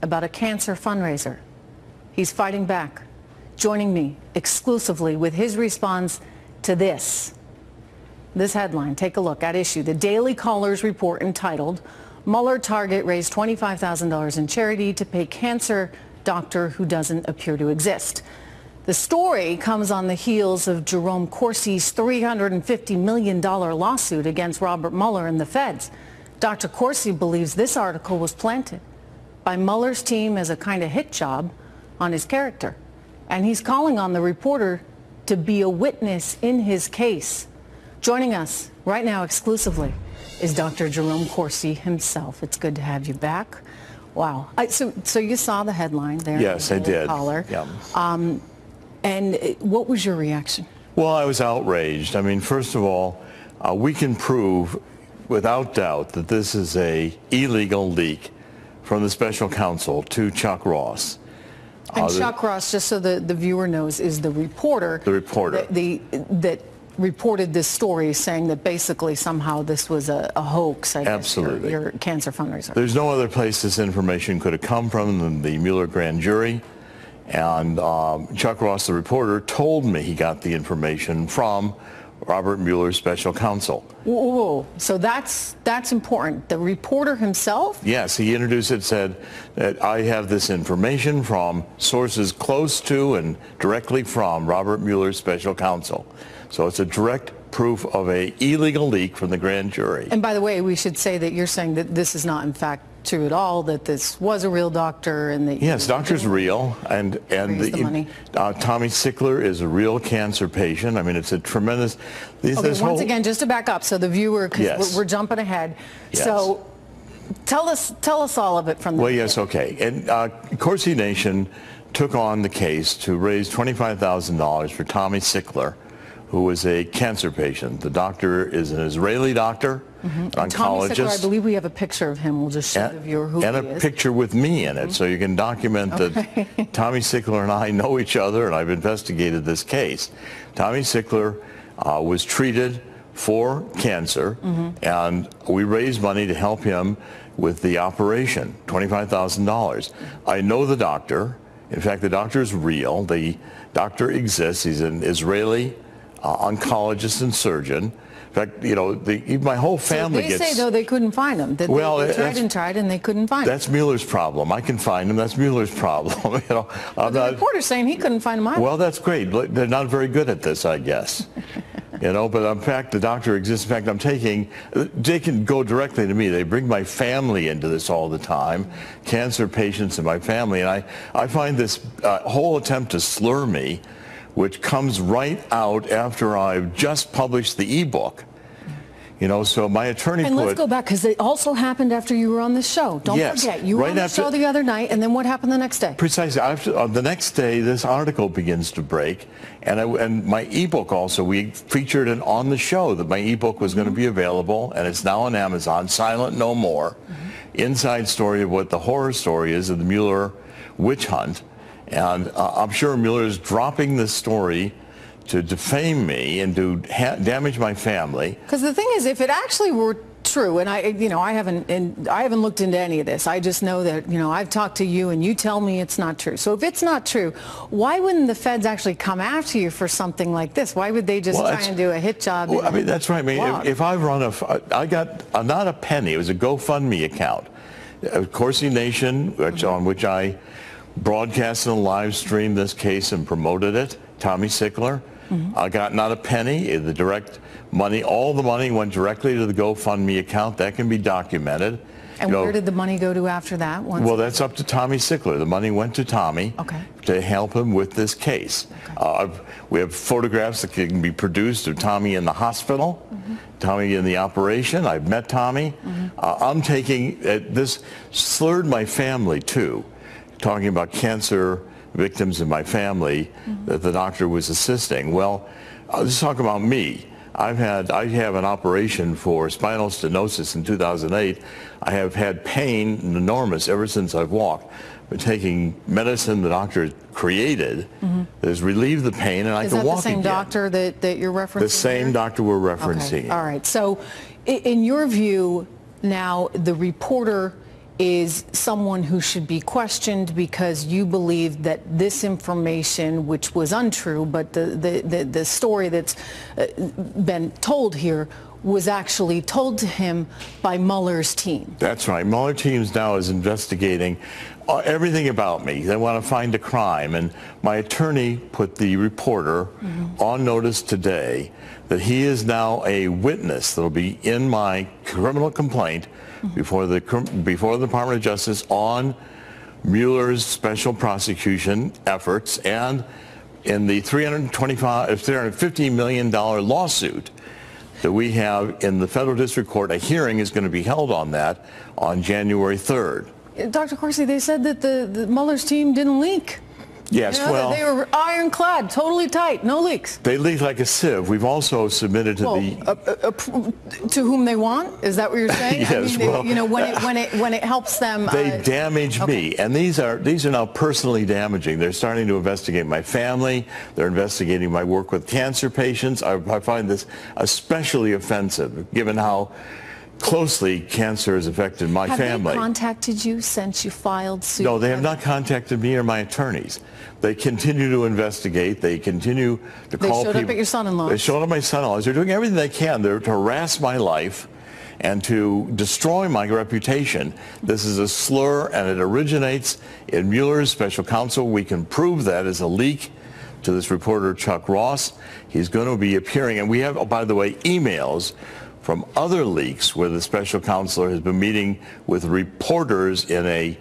about a cancer fundraiser. He's fighting back, joining me exclusively with his response to this headline. Take a look at issue. The Daily Caller's report entitled, Mueller Target raised $25,000 in charity to pay cancer doctor who doesn't appear to exist. The story comes on the heels of Jerome Corsi's $350 million lawsuit against Robert Mueller and the feds. Dr. Corsi believes this article was planted by Mueller's team as a kind of hit job on his character. And he's calling on the reporter to be a witness in his case. Joining us right now exclusively is Dr. Jerome Corsi himself. It's good to have you back. Wow. So you saw the headline there. Yes, I did. Caller. Yeah. And what was your reaction? Well, I was outraged. I mean, first of all, we can prove without doubt that this is an illegal leak from the special counsel to Chuck Ross. And Chuck Ross, just so the viewer knows, is the reporter. The reporter. That reported this story, saying that basically somehow this was a hoax, I guess. Absolutely. Your cancer fundraiser. There's no other place this information could have come from than the Mueller grand jury. And Chuck Ross, the reporter, told me he got the information from Robert Mueller's special counsel. Whoa. So that's important. The reporter himself? Yes, he introduced it, said that I have this information from sources close to and directly from Robert Mueller's special counsel. So it's a direct proof of an illegal leak from the grand jury. And by the way, we should say that you're saying that this is not in fact true at all, that this was a real doctor and that yes, doctor's real, and the money. Tommy Sickler is a real cancer patient. I mean, it's a tremendous. Once again, just to back up, so the viewer, because yes. we're jumping ahead. Yes. So tell us all of it from the well, yes, okay. And Corsi Nation took on the case to raise $25,000 for Tommy Sickler, who was a cancer patient. The doctor is an Israeli doctor. An oncologist. Tommy Sickler, I believe we have a picture of him. We'll just show the viewer who he is. And a picture with me in it, so you can document that Tommy Sickler and I know each other, and I've investigated this case. Tommy Sickler was treated for cancer, and we raised money to help him with the operation, $25,000. I know the doctor. In fact, the doctor is real. The doctor exists. He's an Israeli oncologist and surgeon. In fact, you know, my whole family gets... They say, though, they couldn't find him. That well, they tried and tried, and they couldn't find him. That's Mueller's problem. I can find him. That's Mueller's problem. You know, the reporter's saying he couldn't find him either. Well, that's great. They're not very good at this, I guess. You know, but in fact, the doctor exists. In fact, they can go directly to me. They bring my family into this all the time, cancer patients in my family. And I find this whole attempt to slur me, which comes right out after I've just published the ebook. You know, so my attorney And let's go back, because it also happened after you were on this show. Don't forget, you were on the show the other night, and then what happened the next day? Precisely. The next day, this article begins to break, and my ebook also, we featured it on the show that my ebook was going to be available, and it's now on Amazon, Silent No More, inside story of what the horror story is of the Mueller witch hunt. And I'm sure Mueller is dropping this story to defame me and to damage my family. Because the thing is, if it actually were true, and I haven't looked into any of this. I just know that, you know, I've talked to you and you tell me it's not true. So if it's not true, why wouldn't the feds actually come after you for something like this? Why would they just try and do a hit job? Well, I mean, that's right. I mean, if I run I got not a penny. It was a GoFundMe account, Corsi Nation, on which I broadcasted and live streamed this case and promoted it. Tommy Sickler. I got not a penny. The direct money, all the money went directly to the GoFundMe account. That can be documented. And where did the money go to after that? Well, that's up to Tommy Sickler. The money went to Tommy to help him with this case. We have photographs that can be produced of Tommy in the hospital, Tommy in the operation. I've met Tommy. I'm taking this slurred my family too, talking about cancer victims in my family that the doctor was assisting. Well, let's talk about me. I have an operation for spinal stenosis in 2008. I have had pain enormous ever since I've walked. But taking medicine the doctor created that has relieved the pain, and I can walk again. Is that the same doctor that you're referencing? The same doctor we're referencing. Okay. All right. So in your view now, the reporter is someone who should be questioned because you believe that this information, which was untrue, but the story that's been told here was actually told to him by Mueller's team. That's right. Mueller teams now is investigating everything about me. They want to find a crime. And my attorney put the reporter on notice today that he is now a witness that will be in my criminal complaint before the Department of Justice on Mueller's special prosecution efforts and in the $350 million lawsuit that we have in the federal district court. A hearing is going to be held on that on January 3rd. Dr. Corsi, they said that the Mueller's team didn't leak. Yes, well, they were ironclad, totally tight, no leaks. They leak like a sieve. We've also submitted to to whom they want. Is that what you're saying? Yes. I mean, you know, when it helps them. They damage me, and these are now personally damaging. They're starting to investigate my family. They're investigating my work with cancer patients. I find this especially offensive, given how closely cancer has affected my family. Have they contacted you since you filed suit? No, they have not contacted me or my attorneys. They continue to investigate. They continue to call people. They showed up at your son-in-law. They showed up at my son-in-laws. They're doing everything they can. They're to harass my life and to destroy my reputation. This is a slur, and it originates in Mueller's special counsel. We can prove that as a leak to this reporter, Chuck Ross. He's going to be appearing, and we have, oh, by the way, emails from other leaks where the special counselor has been meeting with reporters in a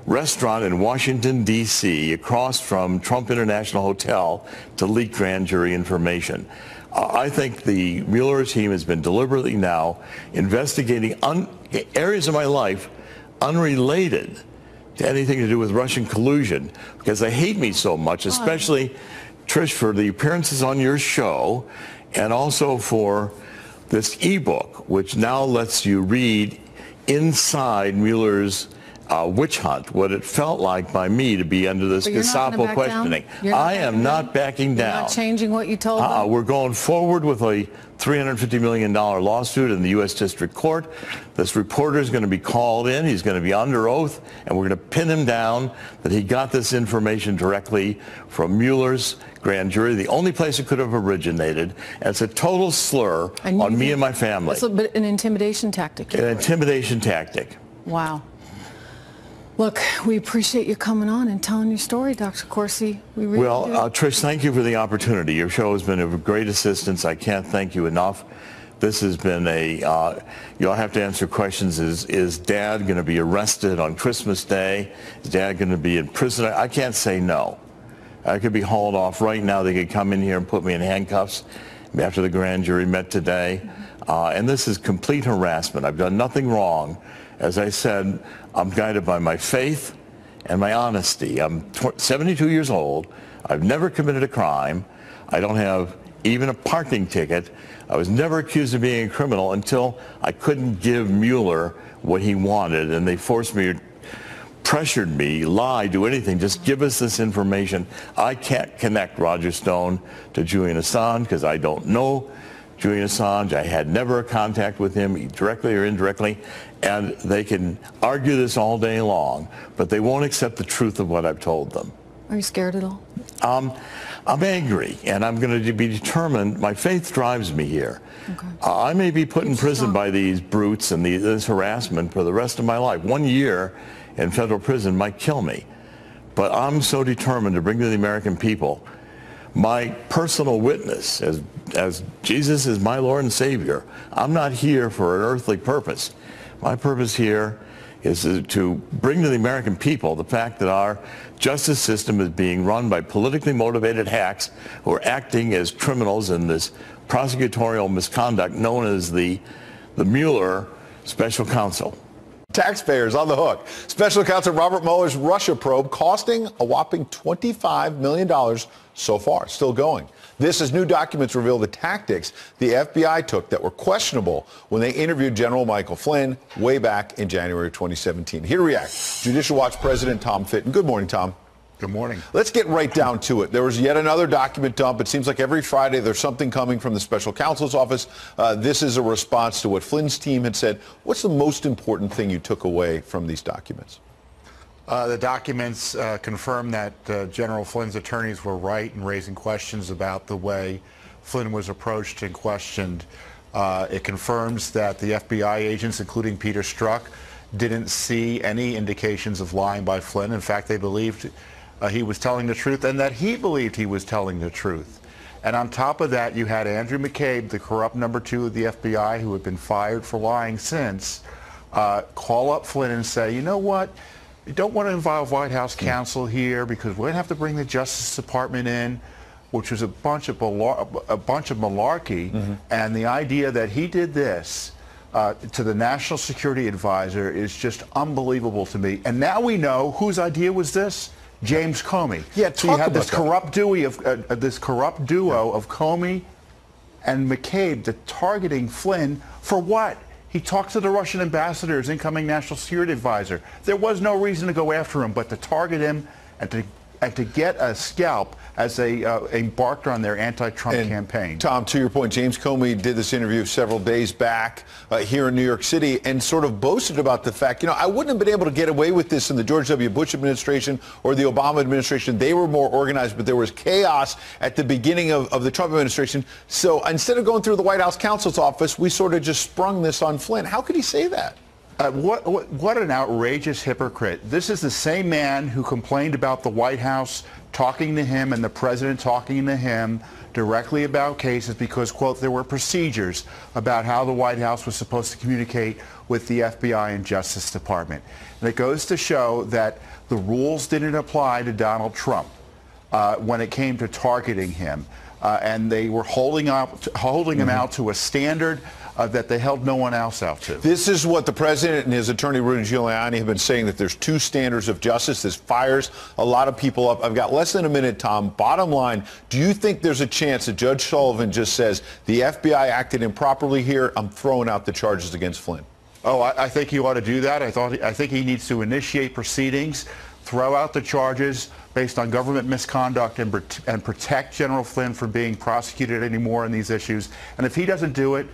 restaurant in Washington, D.C., across from Trump International Hotel to leak grand jury information. I think the Mueller team has been deliberately now investigating areas of my life unrelated to anything to do with Russian collusion, because they hate me so much, especially, Trish, for the appearances on your show and also for this ebook, which now lets you read inside Mueller's witch hunt, what it felt like by me to be under this Gestapo questioning. I am not backing down. You're not changing what you told them? We're going forward with a $350 million lawsuit in the U.S. District Court. This reporter is going to be called in. He's going to be under oath, and we're going to pin him down that he got this information directly from Mueller's grand jury, the only place it could have originated. And it's a total slur on me and my family. But an intimidation tactic. An intimidation tactic. Wow. Look, we appreciate you coming on and telling your story, Dr. Corsi. We really do. Trish, thank you for the opportunity. Your show has been of great assistance. I can't thank you enough. This has been you'll have to answer questions. Is Dad going to be arrested on Christmas Day? Is Dad going to be in prison? I can't say no. I could be hauled off right now. They could come in here and put me in handcuffs after the grand jury met today. And this is complete harassment. I've done nothing wrong. As I said, I'm guided by my faith and my honesty. I'm 72 years old. I've never committed a crime. I don't have even a parking ticket. I was never accused of being a criminal until I couldn't give Mueller what he wanted, and they forced me, pressured me, lied, do anything, just give us this information. I can't connect Roger Stone to Julian Assange because I don't know Julian Assange. I had never a contact with him, directly or indirectly, and they can argue this all day long, but they won't accept the truth of what I've told them. Are you scared at all? I'm angry, and I'm going to be determined. My faith drives me here. Okay. I may be put in prison by these brutes and this harassment for the rest of my life. 1 year in federal prison might kill me, but I'm so determined to bring to the American people my personal witness as Jesus is my Lord and Savior. I'm not here for an earthly purpose. My purpose here is to bring to the American people the fact that our justice system is being run by politically motivated hacks who are acting as criminals in this prosecutorial misconduct known as the Mueller Special Counsel. Taxpayers on the hook. Special Counsel Robert Mueller's Russia probe costing a whopping $25 million so far. Still going. This as new documents reveal the tactics the FBI took that were questionable when they interviewed General Michael Flynn way back in January of 2017. Here to react, Judicial Watch President Tom Fitton. Good morning, Tom. Good morning. Let's get right down to it. There was yet another document dump. It seems like every Friday there's something coming from the special counsel's office. This is a response to what Flynn's team had said. What's the most important thing you took away from these documents? The documents confirm that General Flynn's attorneys were right in raising questions about the way Flynn was approached and questioned. It confirms that the FBI agents, including Peter Strzok, didn't see any indications of lying by Flynn. In fact, they believed he was telling the truth, and that he believed he was telling the truth. And on top of that, you had Andrew McCabe, the corrupt number 2 of the FBI, who had been fired for lying since, call up Flynn and say, you know what, you don't want to involve White House counsel here because we're going to have to bring the Justice Department in, which was a bunch of malarkey. And the idea that he did this to the National Security Advisor is just unbelievable to me. And now we know whose idea was this? James Comey. Yeah, so you had this about corrupt duo of Comey and McCabe targeting Flynn for what? He talked to the Russian ambassador, his incoming National Security Advisor. There was no reason to go after him but to target him and to get a scalp as they embarked on their anti-Trump campaign. Tom, to your point, James Comey did this interview several days back here in New York City and sort of boasted about the fact, I wouldn't have been able to get away with this in the George W. Bush administration or the Obama administration. They were more organized, but there was chaos at the beginning of the Trump administration. So instead of going through the White House counsel's office, we sort of just sprung this on Flynn. How could he say that? What an outrageous hypocrite. This is the same man who complained about the White House talking to him and the president talking to him directly about cases because, quote, there were procedures about how the White House was supposed to communicate with the FBI and Justice Department. And it goes to show that the rules didn't apply to Donald Trump when it came to targeting him. And they were holding him out to a standard that they held no one else out to. This is what the president and his attorney, Rudy Giuliani, have been saying, that there's 2 standards of justice. This fires a lot of people up. I've got less than a minute, Tom. Bottom line, do you think there's a chance that Judge Sullivan just says the FBI acted improperly here, I'm throwing out the charges against Flynn? Oh, I think he ought to do that. I think he needs to initiate proceedings, throw out the charges based on government misconduct, and protect General Flynn from being prosecuted anymore in these issues. And if he doesn't do it,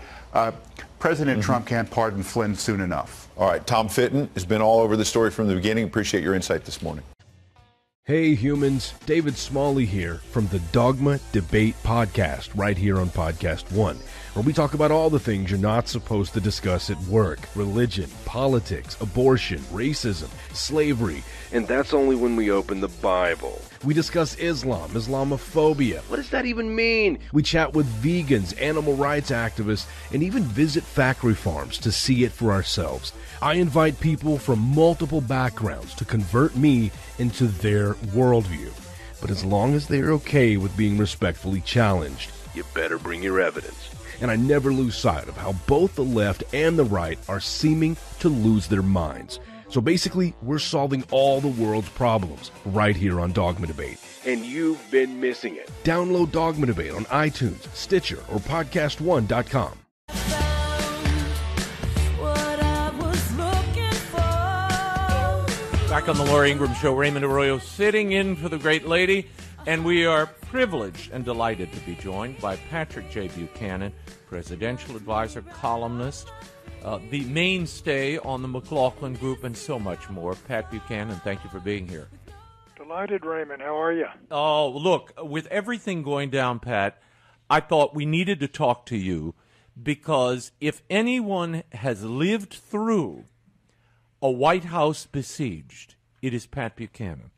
President Trump can't pardon Flynn soon enough. All right, Tom Fitton has been all over the story from the beginning. Appreciate your insight this morning. Hey humans, David Smalley here from the Dogma Debate Podcast, right here on Podcast One, where we talk about all the things you're not supposed to discuss at work: religion, politics, abortion, racism, slavery, and that's only when we open the Bible. We discuss Islam, Islamophobia. What does that even mean? We chat with vegans, animal rights activists, and even visit factory farms to see it for ourselves. I invite people from multiple backgrounds to convert me into their worldview. But as long as they're okay with being respectfully challenged, you better bring your evidence. And I never lose sight of how both the left and the right are seeming to lose their minds. So basically, we're solving all the world's problems right here on Dogma Debate. And you've been missing it. Download Dogma Debate on iTunes, Stitcher, or PodcastOne.com. Back on the Laura Ingraham Show, Raymond Arroyo sitting in for the great lady, and we are privileged and delighted to be joined by Patrick J. Buchanan, presidential advisor, columnist, the mainstay on the McLaughlin Group, and so much more. Pat Buchanan, thank you for being here. Delighted, Raymond. How are you? Oh, look, with everything going down, Pat, I thought we needed to talk to you because if anyone has lived through a White House besieged, it is Pat Buchanan.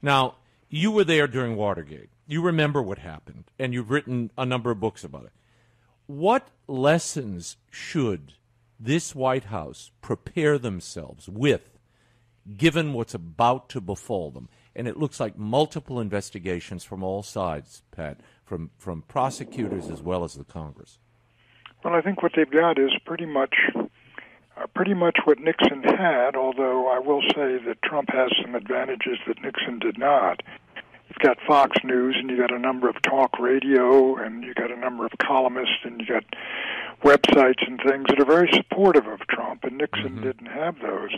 Now, you were there during Watergate. You remember what happened, and you've written a number of books about it. What lessons should this White House prepare themselves with, given what's about to befall them? And it looks like multiple investigations from all sides, Pat, from prosecutors as well as the Congress. Well, I think what they've got is pretty much what Nixon had, although I will say that Trump has some advantages that Nixon did not. You've got Fox News, and you got a number of talk radio, and you got a number of columnists, and you got websites and things that are very supportive of Trump, and Nixon didn't have those.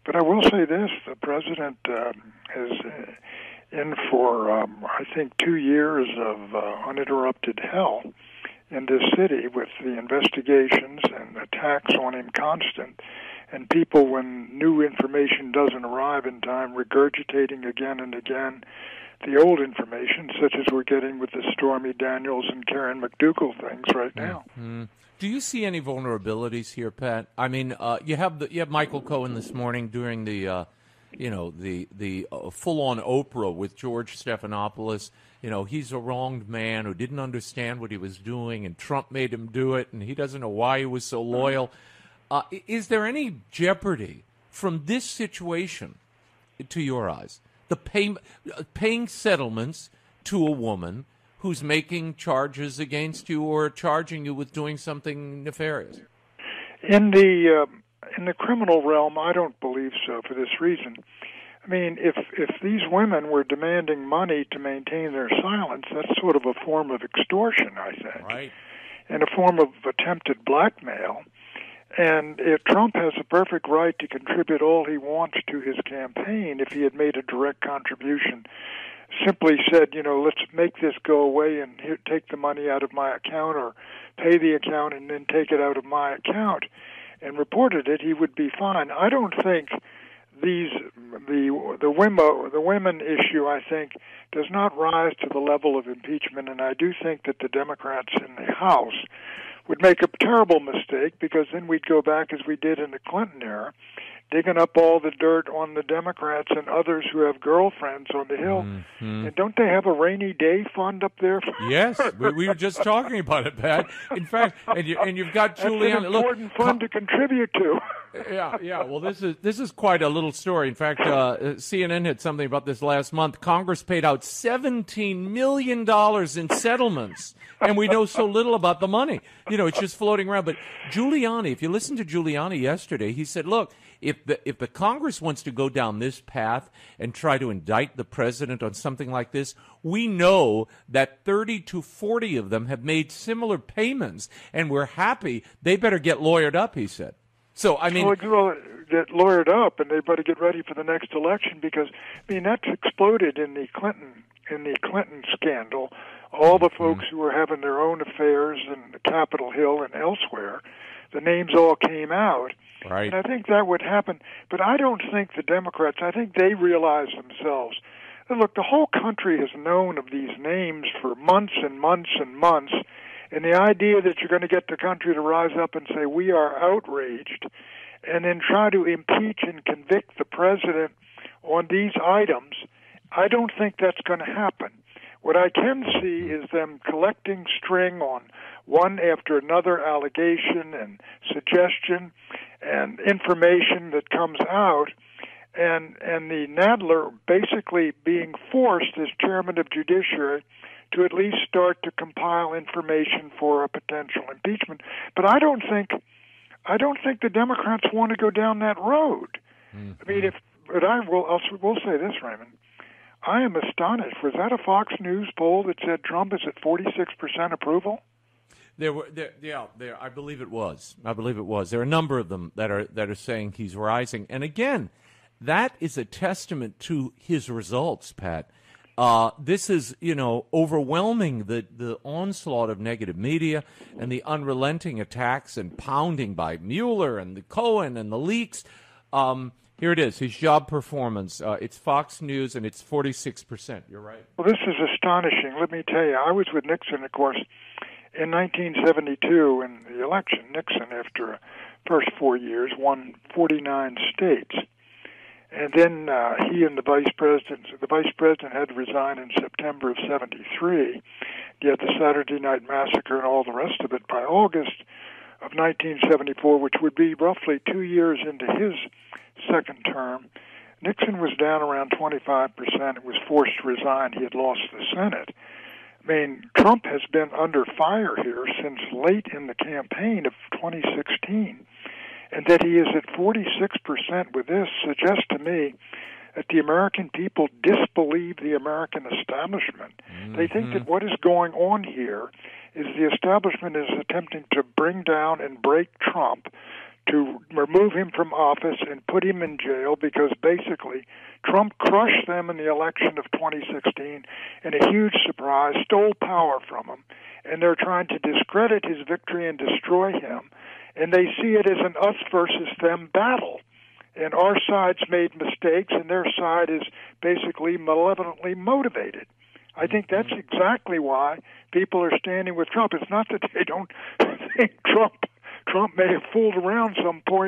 But I will say this, the president in for, I think, 2 years of uninterrupted hell in this city with the investigations and attacks on him constant, and people, when new information doesn't arrive in time, regurgitating again and again the old information, such as we're getting with the Stormy Daniels and Karen McDougal things right now. Mm-hmm. Do you see any vulnerabilities here, Pat? I mean, you have Michael Cohen this morning during the full-on Oprah with George Stephanopoulos. You know, he's a wronged man who didn't understand what he was doing, and Trump made him do it, and he doesn't know why he was so loyal. Is there any jeopardy from this situation, to your eyes, the paying settlements to a woman who's making charges against you or charging you with doing something nefarious? In the criminal realm, I don't believe so for this reason. I mean, if these women were demanding money to maintain their silence, that's sort of a form of extortion, I think, right, and a form of attempted blackmail. And if Trump has a perfect right to contribute all he wants to his campaign, if he had made a direct contribution, simply said, you know, let's make this go away and take the money out of my account, or pay the account and then take it out of my account, and reported it, he would be fine. I don't think the women issue, I think, does not rise to the level of impeachment, and I do think that the Democrats in the House would make a terrible mistake, because then we'd go back as we did in the Clinton era, digging up all the dirt on the Democrats and others who have girlfriends on the Hill. Mm-hmm. And don't they have a rainy day fund up there? Yes, we were just talking about it, Pat. In fact, and you've got Giuliani. That's an important fund to contribute to. Yeah. Well, this is quite a little story. In fact, CNN had something about this last month. Congress paid out $17 million in settlements, and we know so little about the money. You know, it's just floating around. But Giuliani, if you listen to Giuliani yesterday, he said, look, if the Congress wants to go down this path and try to indict the president on something like this, we know that 30 to 40 of them have made similar payments, and we're happy. They better get lawyered up, he said. So, I mean, well, get lawyered up, and they better get ready for the next election, because, I mean, that's exploded in the Clinton scandal. All the folks who were having their own affairs in the Capitol Hill and elsewhere, the names all came out. Right. And I think that would happen. But I don't think the Democrats, I think they realize themselves that, look, the whole country has known of these names for months and months and months. And the idea that you're going to get the country to rise up and say, we are outraged, and then try to impeach and convict the president on these items, I don't think that's going to happen. What I can see is them collecting string on one after another allegation and suggestion and information that comes out, and the Nadler basically being forced as chairman of Judiciary to at least start to compile information for a potential impeachment. But I don't think the Democrats want to go down that road. Mm-hmm. I mean, we'll say this, Raymond. I am astonished. Was that a Fox News poll that said Trump is at 46% approval? I believe it was. There are a number of them that are saying he's rising. And again, that is a testament to his results, Pat. This is, overwhelming the onslaught of negative media and the unrelenting attacks and pounding by Mueller and the Cohen and the leaks. Here it is, his job performance. It's Fox News, and it's 46%. You're right. Well, this is astonishing. Let me tell you, I was with Nixon, of course, in 1972 in the election. Nixon, after the first 4 years, won 49 states. And then he and the vice president had to resign in September of 73. You had the Saturday Night Massacre and all the rest of it. By August of 1974, which would be roughly 2 years into his second term, Nixon was down around 25%. It was forced to resign. He had lost the Senate. I mean, Trump has been under fire here since late in the campaign of 2016. And that he is at 46% with this suggests to me that the American people disbelieve the American establishment. Mm-hmm. They think that what is going on here is the establishment is attempting to bring down and break Trump, to remove him from office and put him in jail, because basically Trump crushed them in the election of 2016 in a huge surprise, stole power from him, and they're trying to discredit his victory and destroy him. And they see it as an us versus them battle. And our side's made mistakes, and their side is basically malevolently motivated. I think that's exactly why people are standing with Trump. It's not that they don't think Trump may have fooled around some point